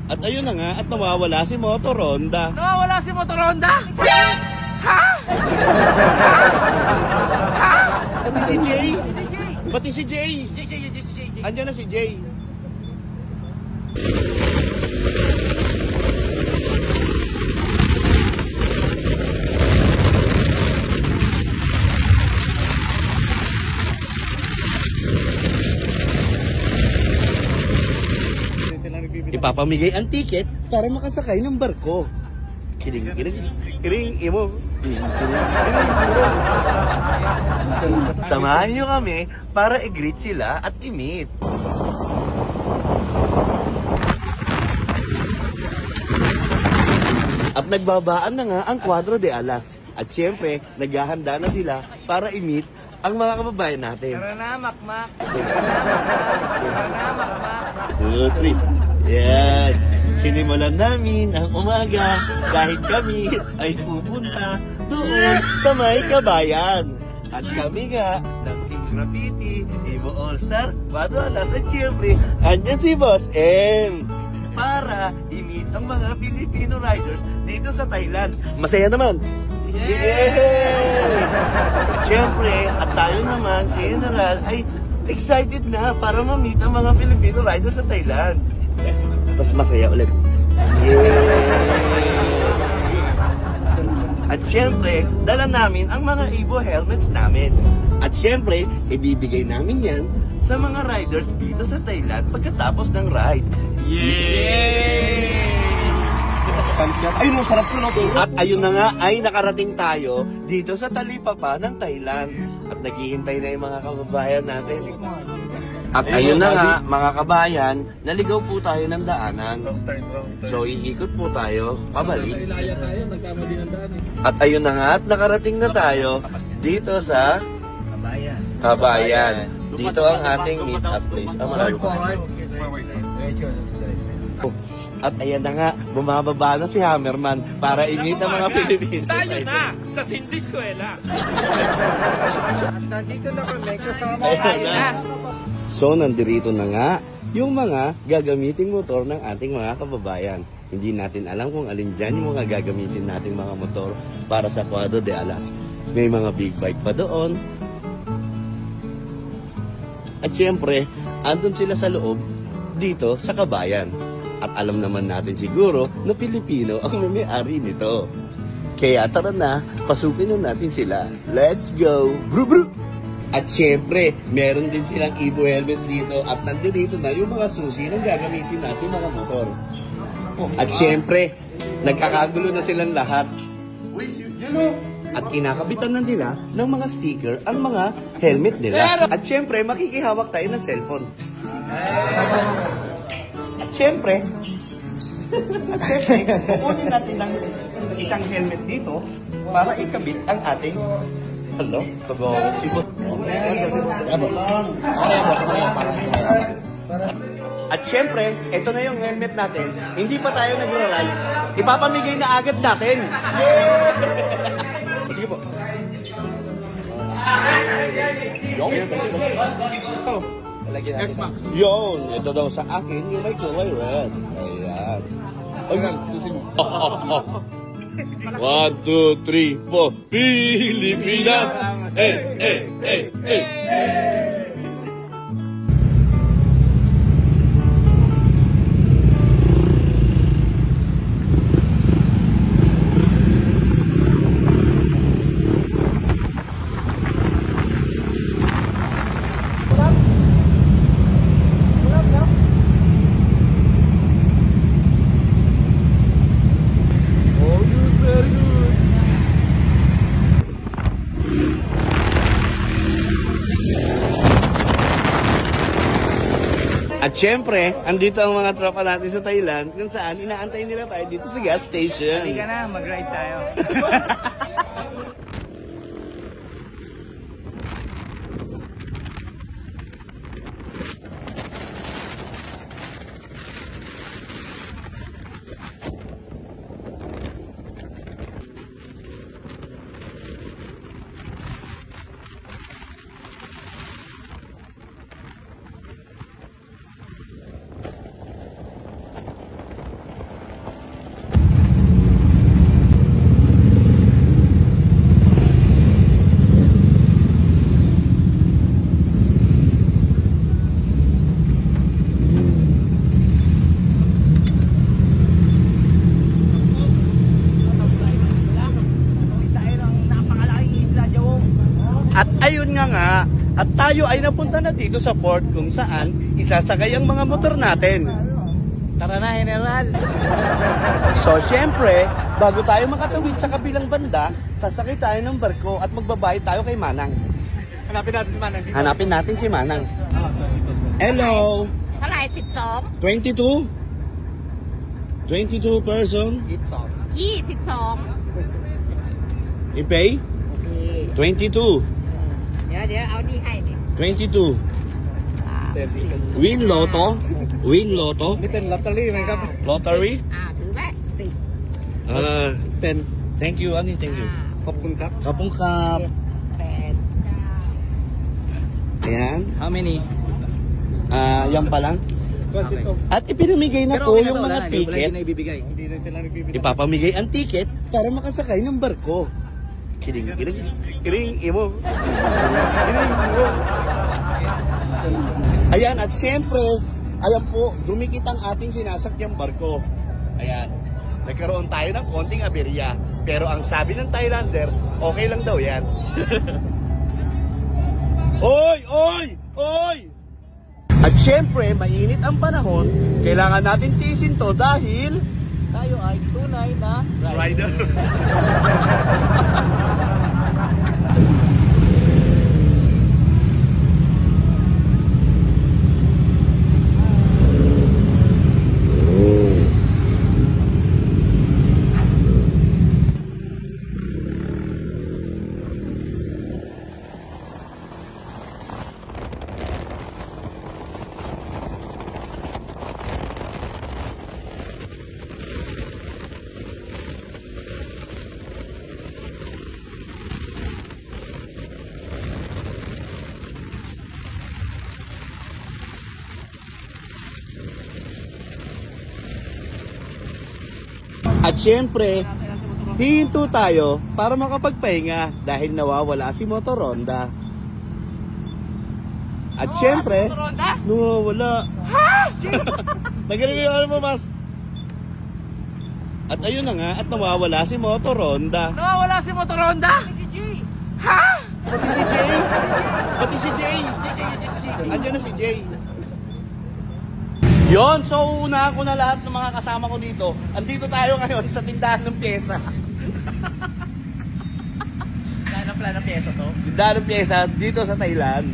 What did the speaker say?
At ayun na nga, at nawawala si Moto Ronda. Nawawala si Moto Ronda? Ha? Ha? Pati si Jay? Pati si Jay? Jay. Andiyan na si Jay. Ipapamigay ang ticket para makasakay ng barko. Kiring imo. Samahan nyo kami para i-greet sila at i-meet. At nagbabaan na nga ang Cuadro de Alas. At syempre, naghahanda na sila para i-meet ang mga kababayan natin. Tara na, Makmak. 2, 3. Yan. Sinimulan namin ang umaga kahit kami ay pupunta doon sa may kabayan. At kami nga ng Team Graffiti, Evo All-Star, Cuadro Alas at syempre, andyan si Boss M para i-meet ang mga Filipino riders dito sa Thailand. Masaya naman. Yay! Siyempre, at tayo naman, si General, ay excited na para ma-meet ang mga Filipino riders sa Thailand. Mas masaya ulit. Yay! At siyempre, dala namin ang mga Evo helmets namin. At siyempre, ibibigay namin yan sa mga riders dito sa Thailand pagkatapos ng ride. Yay! Ay, masarap ko na. At ayun na nga ay nakarating tayo dito sa talipapa ng Thailand. At naghihintay na yung mga kababayan natin. At ayun na nga, mga kabayan, naligaw po tayo ng daanan. So, iikot po tayo, pabalik. At ayun na nga, at nakarating na tayo dito sa Kabayan. Dito ang ating meet-up place. At ayan na nga, bumababa na si Hammerman para i-meet ang mga Pilipino. Tayo na sa Sindiskuela. At nandito na kami, kasama tayo na. So, nandirito na nga yung mga gagamiting motor ng ating mga kababayan. Hindi natin alam kung alin dyan yung mga gagamitin nating mga motor para sa Cuadro de Alas. May mga big bike pa doon. At syempre, andun sila sa loob dito sa Kabayan. At alam naman natin siguro na Pilipino ang may-ari nito. Kaya tara na, pasukin na natin sila. Let's go! Bru bru! At syempre, meron din silang Evo helmets dito at nandito na yung mga susi ng gagamitin natin mga motor. At syempre, nagkakagulo na silang lahat. At kinakabitan na nila ng mga sticker ang mga helmet nila. At syempre, makikihawak tayo ng cellphone. At syempre, kukunin natin ng isang helmet dito para ikabit ang ating sibot. At syempre, ito na yung helmet natin. Hindi pa tayo nagra-rides. Ipapamigay na agad natin. Sige po. Yun, ito daw sa akin yung may kulay red. Ayan. Ayan, susunod. 1, 2, 3, 4. Pilipinas! At syempre, andito ang mga tropa natin sa Thailand kung saan inaantay nila tayo dito sa gas station. Halika na, mag-ride tayo. At ayun nga, at tayo ay napunta na dito sa port kung saan isasakay ang mga motor natin. Tara na, General. So syempre, bago tayo makatawid sa kabilang banda, sasakay tayo ng barko at magbabayad tayo kay Manang. Hanapin natin si Manang dito. Hanapin natin si Manang. Hello! เท่าไหร่12 22? 22 person? 22 I-pay? โอเค 22. เดี๋ยวเอานี่ให้เนี่ย 22. Win Lotto? Win Lotto? นี่เป็นลอตเตอรี่ไหมครับ Lottery? ถือไว้สิบ Ten. Thank you, Ani. Thank you. ขอบคุณครับ Kapong kap. 8 9 Ayan. How many? Yan pa lang. Okay. At ipinamigay na po yung mga ticket. Hindi na ibibigay. Hindi na sila nagbibigay. Ipapamigay ang ticket para makasakay ng barko. Kiring, kiring, kiring, imo. Kiring, imo. Ayan, at syempre, ayan po, dumikit ang ating sinasakyang barko. Ayan, nagkaroon tayo ng konting aberya. Pero ang sabi ng Thailander, okay lang daw yan. Oy! Oy! Oy! At syempre, mainit ang panahon, kailangan natin tiisin to dahil Tayo ay tunay na rider. At syempre, hihinto tayo para makapagpahinga dahil nawawala si Motoronda. At syempre, nawawala. Nagaling yung ano mo, Mas? At ayun na nga, at nawawala si Motoronda. Nawawala si Motoronda? Pati si Jay. Pati si Jay. Andiyan na si Jay. Yon, so una ko na lahat ng mga kasama ko dito. Andito tayo ngayon sa tindahan ng pyesa. Plano pyesa to? Tindahan ng pyesa dito sa Thailand.